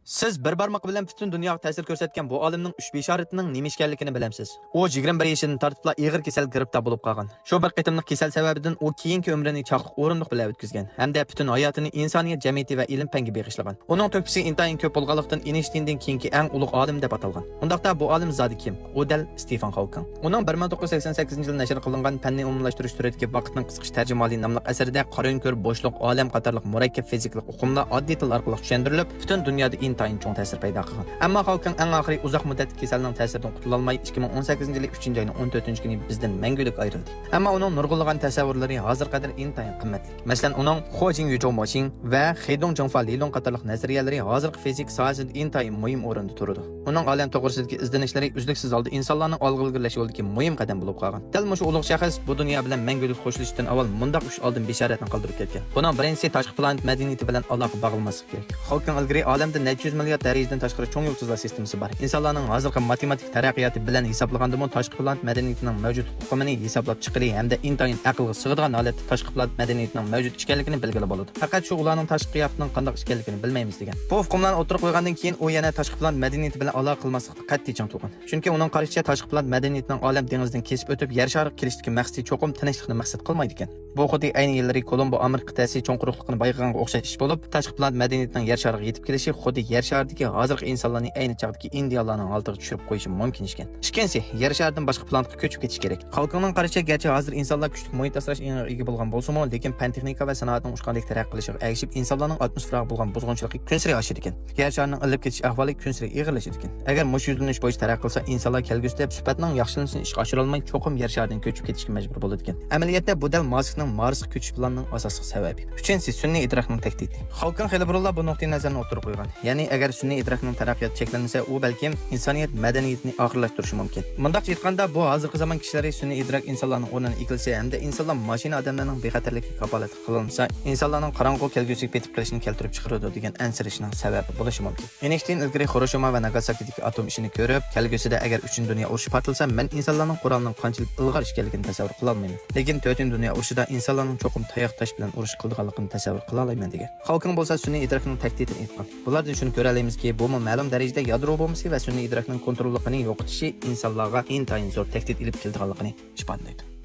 Siz bir barmoq bilan butun dunyoga ta'sir ko'rsatgan bu olimning uch beshoratining nima ekanligini bilamsiz. U 21 yoshidan tortib og'ir kasal giribtor bo'lib qolgan. Shu bir qitimliq kasal sababidan u keyingi umrini chaqliq o'rindiq bilan o'tkazgan hamda butun hayotini insoniyat jamiyati va ilm fanga bag'ishlagan. Uning to'kpisi intayin ko'p bo'lganlikdan Einsteindan keyingi eng ulug' olim deb atalgan. Undaqda bu olim zodi kim? U dal Stephen Hawking. Uning 1988-yilda nashr qilingan fanni umumlashtirish turidagi vaqtning qisqacha tarjimali nomli asarida qorin-ko'r bo'shliq olam qatorliq murakkab fiziklik uqumlar oddiy til orqali tushuntirilib, butun dunyoda intayin cho'ng ta'sir paydo qilgan. Ammo Hawking eng oxiri uzoq muddat kasalning ta'siridan qutula olmay 2018-yil 3-oyning 14-kuni bizdan mangulik ayrildi. Ammo uning nurg'unlagan tasavvurlari hozir qadar intayin qimmatli. Masalan, uning Hojing Yuzhou Machine va Xidong Zhongfa Lilong qatorliq nazariyalari hozirgi fizik sohasida intayin muhim o'rinda turadi. Uning olam to'g'risidagi izlanishlari uzluksiz holda insonlarning olg'a ilgirlash yo'lidagi muhim qadam bo'lib qolgan. Dal mushu ulug' shaxs bu dunyo bilan mangulik qo'shilishdan avval mundaq uch oldin bishoratni qoldirib ketgan. Buning birinchisi tashqi planet madaniyati bilan aloqa bog'lamaslik kerak. Hawking ilgari olamda necha yuz milliard darajadan tashqari cho'ng yulduzlar sistemasi bor. Insonlarning hozirgi matematik taraqqiyoti bilan hisoblaganda tashqi planet madaniyatining mavjud hukumini hisoblab chiqilishi hamda intayin aqlga sig'adigan holatda tashqi planet madaniyatining mavjud ekanligini belgilab bo'ladi. Faqat shu ularning tashqi qiyofining qanday ekanligini bilmaymiz degan. Bu hukumlarni o'tirib qo'ygandan keyin u yana tashqi planet madaniyati bilan aloqa qilmaslikka qat'iy chang turgan. Chunki uning qarashicha tashqi planet madaniyatining olam dengizdan kesib o'tib yer shariga kelishdagi maqsadi cho'qim tinchlikni maqsad qilmaydi ekan. Bu xuddi ayni yillari Kolumbo Amerika qit'asi cho'ng quruqlikni bayqaganga o'xshash ish bo'lib, tashqi planet madaniyatining yer shariga yetib kelishi xuddi yer sharidagi hozirgi insonlarning ayni chog'dagi indiyalarning oldiga tushirib qo'yishi mumkin ekan. Ikkinchisi, yer sharidan boshqa planetga ko'chib ketish kerak. Xalqning qarashicha garchi hozir insonlar kuchli muhit asrash ega bo'lgan bo'lsa-mu, lekin fan texnika va sanoatning ushqandek taraqqiy qilishiga ergishib, insonlarning atmosferaga bo'lgan buzg'unchiligi kun sari oshadi ekan. Yer sharining ilib ketish ahvoli kun sari og'irlashadi ekan. Agar mush yuzlanish bo'yicha taraqqiy qilsa, insonlar kelgusida sifatning yaxshilanishini ishga oshira olmay, cho'qim yer sharidan ko'chib ketishga majbur bo'ladi ekan. Amaliyotda bu dal Maskning Marsga ko'chish planining asosiy sababi. Uchinchisi, sun'iy idrokning tahdidi. Hawking xeyli burunlar bu nuqtai nazarni o'tirib qo'ygan. Ya'ni agar sun'iy idrokning taraqqiyoti cheklansa, u balkim insoniyat madaniyatini oxirlashtirishi mumkin. Bundaq aytganda, bu hozirgi zamon kishilari sun'iy idrok insonlarning o'rnini egilsa hamda insonlar mashina odamlarning bexatarligiga kafolat qilinsa, insonlarning qorong'u kelgusiga petib qilishini keltirib chiqaradi degan ansirishning sababi bo'lishi mumkin. Einstein ilgari Hiroshima va Nagasakidagi atom ishini ko'rib, kelgusida agar 3-dunyo urushi portlalsa, men insonlarning qurolning qanchalik ilg'or ekanligini tasavvur qila olmayman. Lekin 4-dunyo urushida insonlarning cho'qim tayoq tosh bilan urush qilganligini tasavvur qila olmayman degan. Hawking bo'lsa sun'iy idrokning tahdidini aytgan. Bulardan shuni ko'ra olamizki, bu ma'lum darajada yadro bombasi va sun'iy idrokning kontrolligini yo'qotishi insonlarga intayin zo'r tahdid ilib kelganligini isbotlaydi.